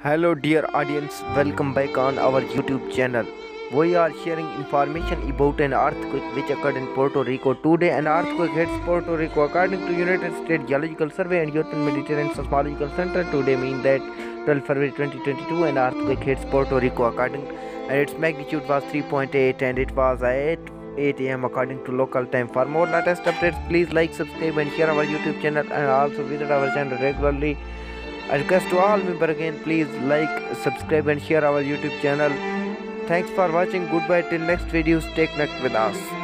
Hello dear audience, welcome back on our YouTube channel. We are sharing information about an earthquake which occurred in Puerto Rico. Today an earthquake hits Puerto Rico. According to United States Geological Survey and European Mediterranean Seismological Center, today means that 12 February 2022 an earthquake hits Puerto Rico and its magnitude was 3.8 and it was at 8 am according to local time. For more latest updates, please like, subscribe and share our YouTube channel and also visit our channel regularly. I request to all members again, please like, subscribe and share our YouTube channel. Thanks for watching. Goodbye till next video. Stay connected with us.